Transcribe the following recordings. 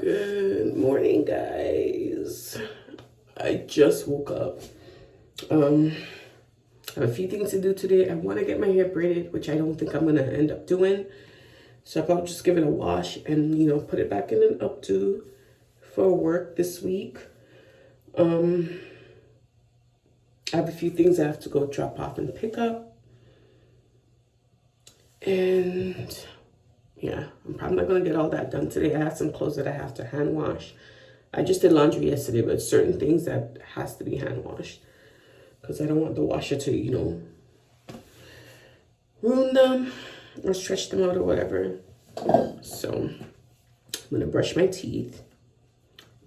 Good morning, guys. I just woke up. I have a few things to do today. I want to get my hair braided, which I don't think I'm going to end up doing. So I'll just give it a wash and, put it back in an updo for work this week. I have a few things I have to go drop off and pick up. And yeah, I'm probably not going to get all that done today. I have some clothes that I have to hand wash. I just did laundry yesterday, but certain things that has to be hand washed because I don't want the washer to, ruin them or stretch them out or whatever. So I'm going to brush my teeth.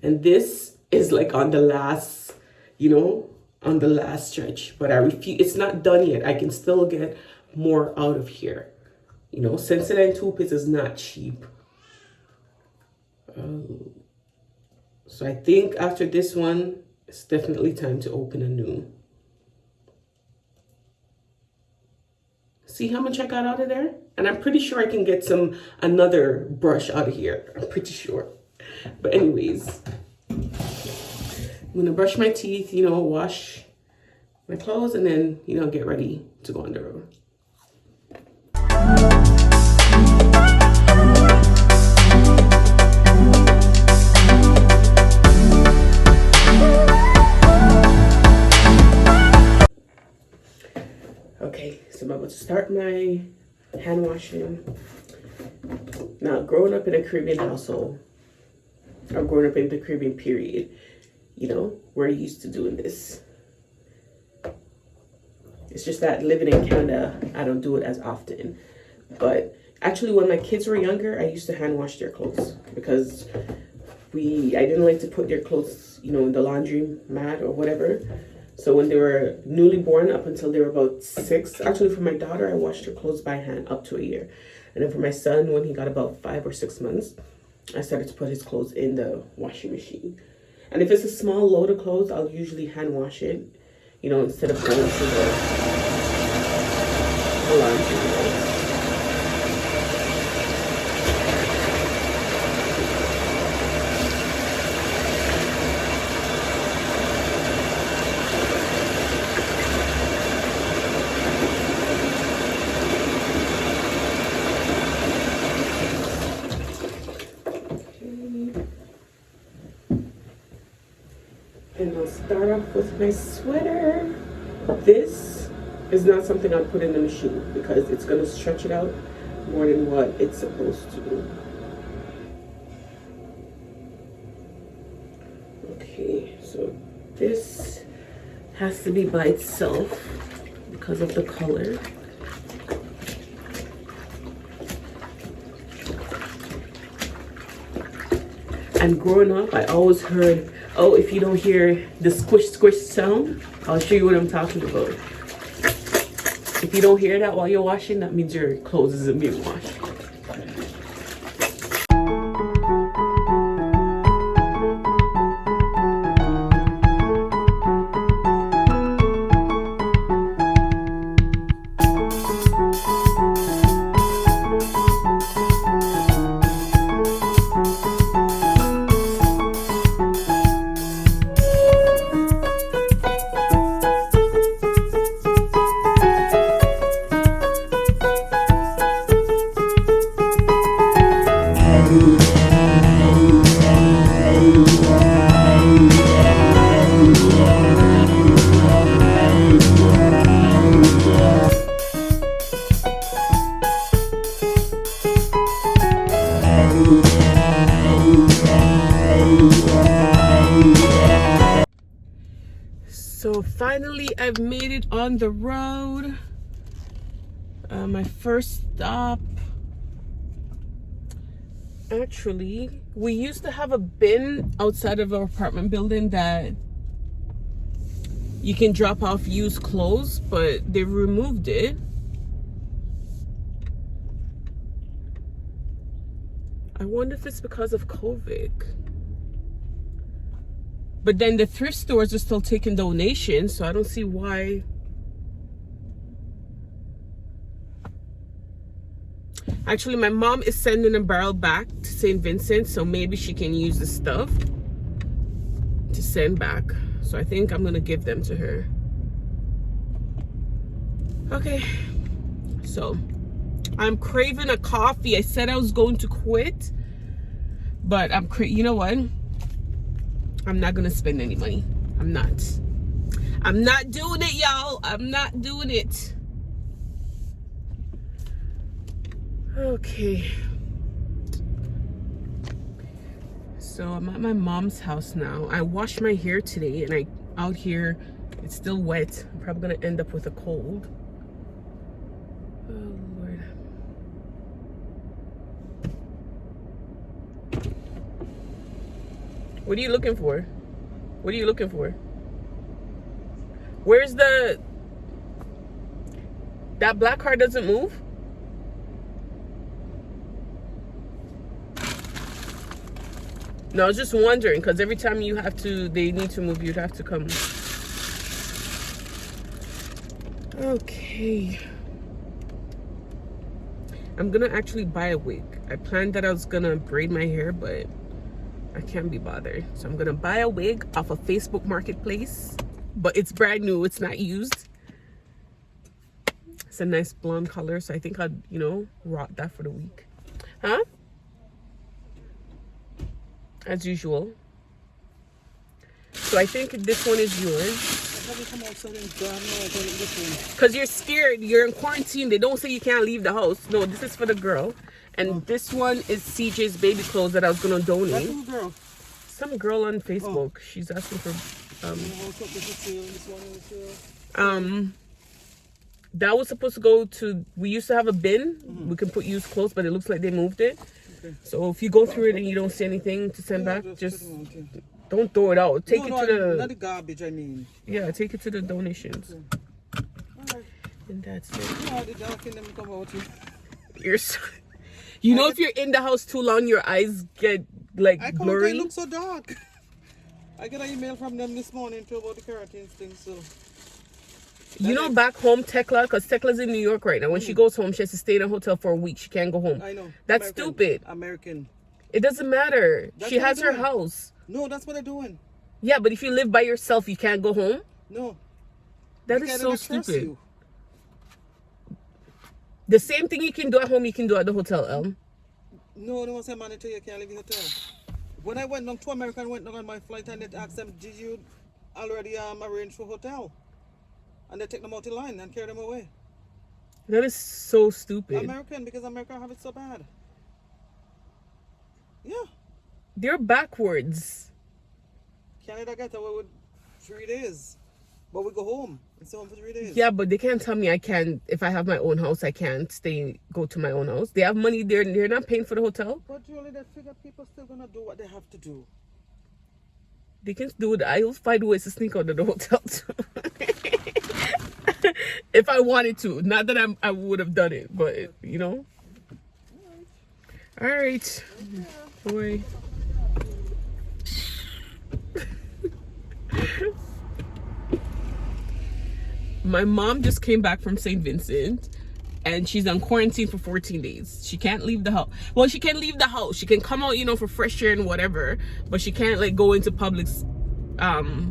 And this is like on the last, on the last stretch, but I refuse. It's not done yet. I can still get more out of here. Sensodyne toothpaste is not cheap. So I think after this one, it's definitely time to open a new. See how much I got out of there? And I'm pretty sure I can get another brush out of here. I'm pretty sure. But anyways, I'm gonna brush my teeth, wash my clothes, and then, get ready to go on the road. Okay, so I'm about to start my hand washing. Now, growing up in a Caribbean household, or growing up in the Caribbean period, we're used to doing this. It's just that living in Canada, I don't do it as often. But actually, when my kids were younger, I used to hand wash their clothes because I didn't like to put their clothes, in the laundry mat or whatever. So when they were newly born, up until they were about 6, actually for my daughter, I washed her clothes by hand up to a year. And then for my son, when he got about 5 or 6 months, I started to put his clothes in the washing machine. And if it's a small load of clothes, I'll usually hand wash it, instead of going to the laundry. And I'll start off with my sweater. This is not something I'll put in the machine because it's going to stretch it out more than what it's supposed to. Okay, so this has to be by itself because of the color. And growing up, I always heard, oh, if you don't hear the squish, squish sound, I'll show you what I'm talking about. If you don't hear that while you're washing, that means your clothes isn't being washed. So finally, I've made it on the road. My first stop. Actually, we used to have a bin outside of our apartment building that you can drop off used clothes, but they removed it. I wonder if it's because of COVID. But then the thrift stores are still taking donations, so I don't see why Actually, my mom is sending a barrel back to St. Vincent, so maybe she can use the stuff to send back. So I think I'm gonna give them to her. Okay, so I'm craving a coffee. I said I was going to quit, but you know what? I'm not gonna spend any money. I'm not doing it, y'all. I'm not doing it. Okay. So I'm at my mom's house now. I washed my hair today, and out here, it's still wet. I'm probably gonna end up with a cold. Oh Lord. What are you looking for? What are you looking for? Where's that black car doesn't move? No, I was just wondering, because every time they need to move, you'd have to come. Okay. I'm gonna actually buy a wig. I planned that I was gonna braid my hair, but I can't be bothered. So I'm gonna buy a wig off of Facebook Marketplace, but it's brand new, it's not used. It's a nice blonde color, so I think I'd, rock that for the week. Huh? As usual. So I think this one is yours. Because you're scared. You're in quarantine. They don't say you can't leave the house. No, this is for the girl. And this one is CJ's baby clothes that I was going to donate. Who's girl? Some girl on Facebook. Oh. She's asking for... that was supposed to go to... We used to have a bin. We can put used clothes, but it looks like they moved it. Okay. So if you go through it and you don't see anything to send back, just don't throw it out. Take it to the... Not the garbage, I mean. Yeah, take it to the donations. Okay. All right. And that's it. Yeah, the dark in them come out. You're so... You know, if you're in the house too long, your eyes get, like, blurry. They look so dark. I got an email from them this morning too about the quarantine thing, so... You know, back home, Tekla, because Tekla's in New York right now. When she goes home, she has to stay in a hotel for a week. She can't go home. I know. That's stupid. American. It doesn't matter. She has her house. No, that's what they're doing. Yeah, but if you live by yourself, you can't go home? No. That is so stupid. The same thing you can do at home, you can do at the hotel, Elm. No, they won't say mandatory, you can't leave the hotel. When I went down to America and went down on my flight and they asked them, did you already arrange for a hotel? And they take them out the line and carry them away. That is so stupid. American, because America have it so bad. Yeah. They're backwards. Canada got away with 3 days. But we go home and stay home for 3 days. Yeah, but they can't tell me I can't, if I have my own house, I can't go to my own house. They have money, they're not paying for the hotel. But Julie, they figure people still gonna do what they have to do. They can do it. I'll find ways to sneak out of the hotel too. If I wanted to. Not that I would have done it, but All right. Boy. My mom just came back from St. Vincent and she's on quarantine for 14 days. She can't leave the house. Well, she can leave the house. She can come out, for fresh air and whatever, but she can't go into public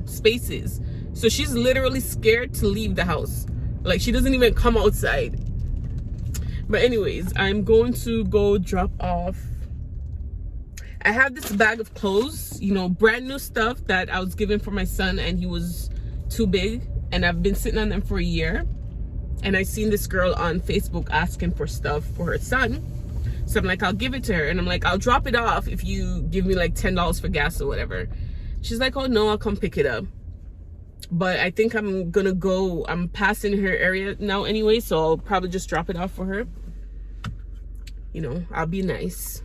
spaces. So she's literally scared to leave the house. Like, she doesn't even come outside. But anyways, I'm going to go drop off. I have this bag of clothes, brand new stuff that I was given for my son and he was too big. And I've been sitting on them for a year. And I seen this girl on Facebook asking for stuff for her son. So I'm like, I'll give it to her. And I'm like, I'll drop it off if you give me like $10 for gas or whatever. She's like, oh no, I'll come pick it up. But I think I'm gonna go, I'm passing her area now anyway, so I'll probably just drop it off for her. I'll be nice.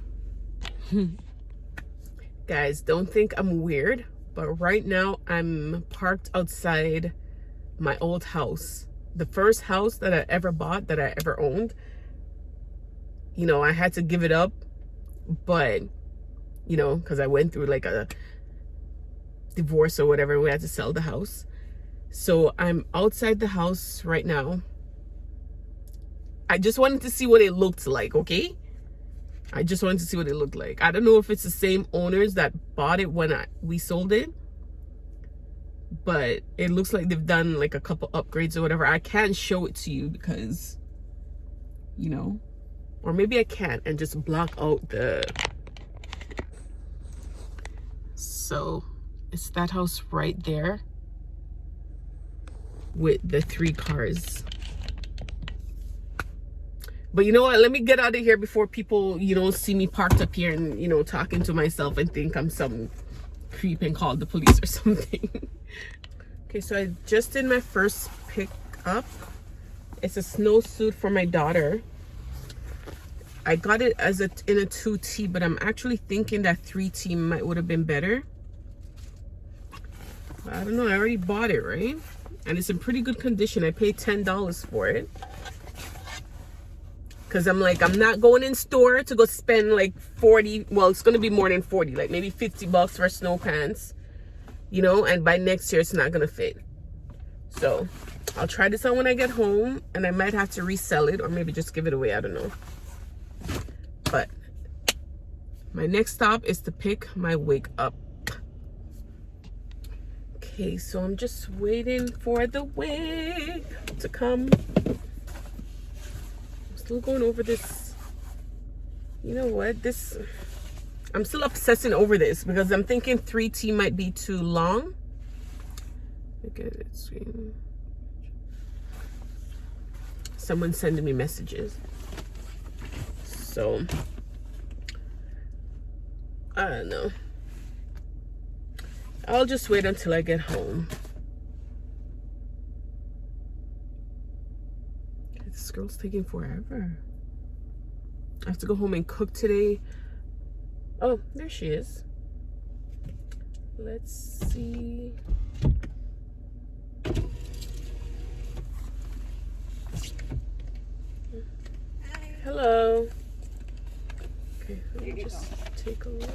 Guys, don't think I'm weird, but right now I'm parked outside my old house. The first house that I ever bought, that I ever owned. I had to give it up, but, because I went through like a divorce or whatever, we had to sell the house. So I'm outside the house right now. I just wanted to see what it looked like, okay? I just wanted to see what it looked like. I don't know if it's the same owners that bought it when we sold it, but it looks like they've done like a couple upgrades or whatever. I can't show it to you because, you know, or maybe I can't and just block out the... So it's that house right there with the 3 cars. But you know what, let me get out of here before people, you know, see me parked up here and, you know, talking to myself and think I'm some creep and call the police or something. Okay, so I just did my first pickup. It's a snowsuit for my daughter. I got it as in a 2T, but I'm actually thinking that 3T would have been better. But I don't know, I already bought it, right? And it's in pretty good condition. I paid $10 for it. Because I'm like, I'm not going in store to go spend like 40, well, it's going to be more than 40, like maybe $50 for snow pants, you know, and by next year it's not going to fit. So I'll try this on when I get home, and I might have to resell it or maybe just give it away. I don't know. But my next stop is to pick my wig up. Okay, so I'm just waiting for the wig to come. Still going over this. You know what, this, I'm still obsessing over this because I'm thinking 3T might be too long. Look at it. Someone's sending me messages, so I don't know. I'll just wait until I get home. This girl's taking forever. I have to go home and cook today. Oh, there she is. Let's see. Hi. Hello. Okay, let me just take a look.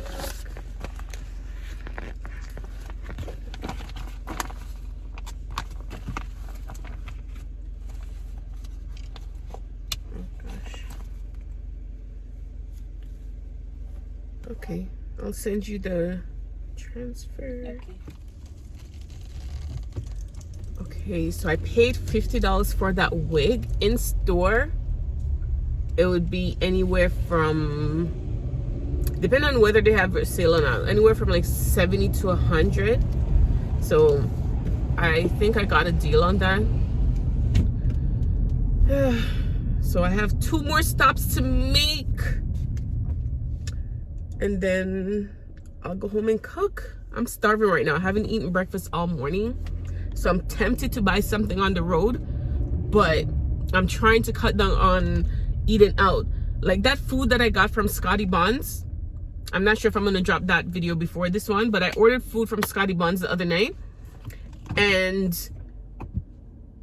Okay, I'll send you the transfer. Okay, so I paid $50 for that wig. In store, it would be anywhere from, depending on whether they have a sale or not, anywhere from like 70 to 100. So I think I got a deal on that. So I have 2 more stops to make, and then I'll go home and cook. I'm starving right now. I haven't eaten breakfast all morning, so I'm tempted to buy something on the road, but I'm trying to cut down on eating out. Like that food that I got from Scotty Bonds, I'm not sure if I'm gonna drop that video before this one, but I ordered food from Scotty Bonds the other night and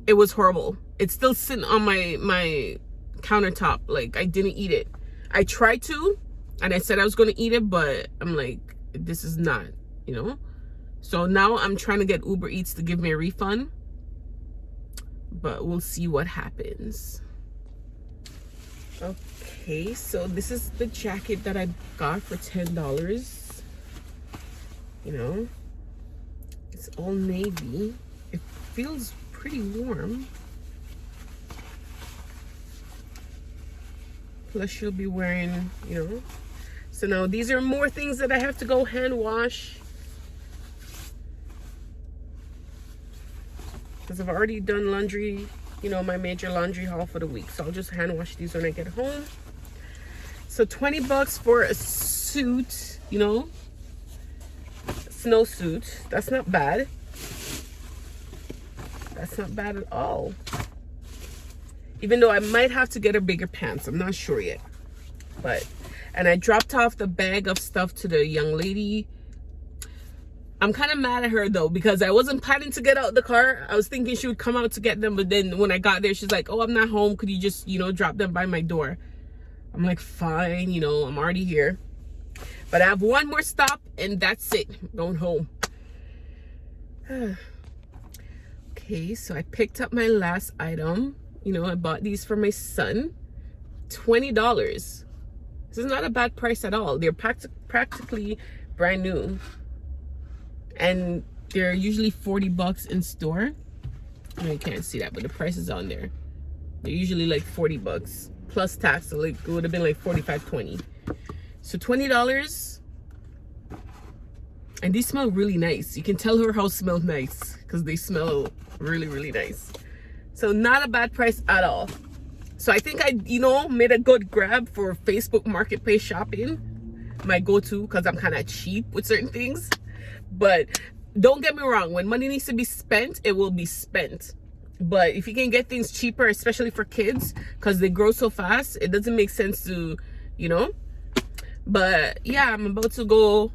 it was horrible. It's still sitting on my countertop. Like I didn't eat it. I tried to, and I said I was gonna eat it, but I'm like, this is not, you know? So now I'm trying to get Uber Eats to give me a refund, but we'll see what happens. Okay, so this is the jacket that I got for $10. You know, it's all navy. It feels pretty warm. Plus she'll be wearing, you know. So now these are more things that I have to go hand wash, because I've already done laundry, you know, my major laundry haul for the week. So I'll just hand wash these when I get home. So $20 for a suit, you know, snowsuit. That's not bad. That's not bad at all. Even though I might have to get her bigger pants. I'm not sure yet. But, and I dropped off the bag of stuff to the young lady. I'm kind of mad at her though, because I wasn't planning to get out the car. I was thinking she would come out to get them, but then when I got there, she's like, oh, I'm not home. Could you just, you know, drop them by my door? I'm like, fine, you know, I'm already here. But I have one more stop and that's it. I'm going home. Okay, so I picked up my last item. You know, I bought these for my son. $20. So it's not a bad price at all. They're practically brand new. And they're usually $40 in store. Oh, you can't see that, but the price is on there. They're usually like $40 plus tax. So like it would have been like $45.20. So $20. And these smell really nice. You can tell her house smells nice because they smell really, really nice. So not a bad price at all. So I think I, made a good grab for Facebook Marketplace shopping. My go-to, because I'm kind of cheap with certain things. But don't get me wrong, when money needs to be spent, it will be spent. But if you can get things cheaper, especially for kids, because they grow so fast, it doesn't make sense to, But yeah, I'm about to go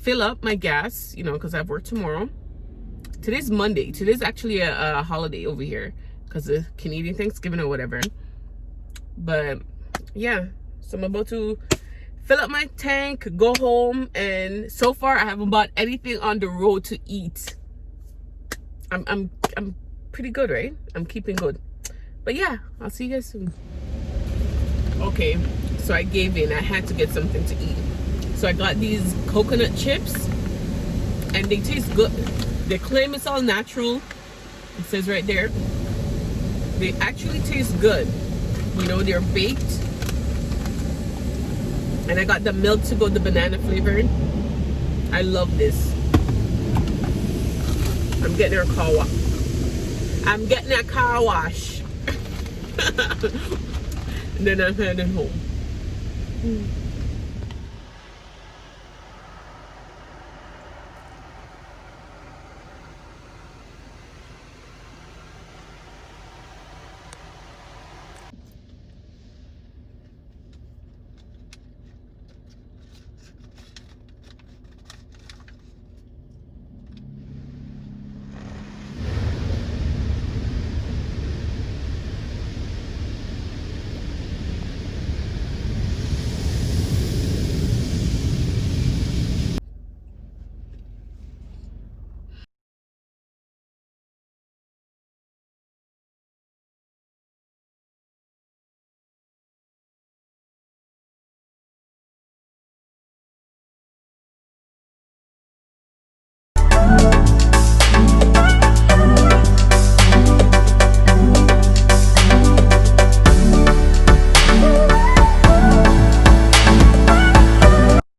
fill up my gas, because I have work tomorrow. Today's Monday. Today's actually a holiday over here because of Canadian Thanksgiving or whatever. But yeah, so I'm about to fill up my tank, go home, and so far I haven't bought anything on the road to eat. I'm pretty good, right? I'm keeping good. But yeah, I'll see you guys soon. Okay, so I gave in. I had to get something to eat. So I got these coconut chips, and they taste good. They claim it's all natural. It says right there. They actually taste good. They're baked. And I got the milk to go, the banana flavored. I love this. I'm getting a car wash. I'm getting a car wash. And then I'm heading home.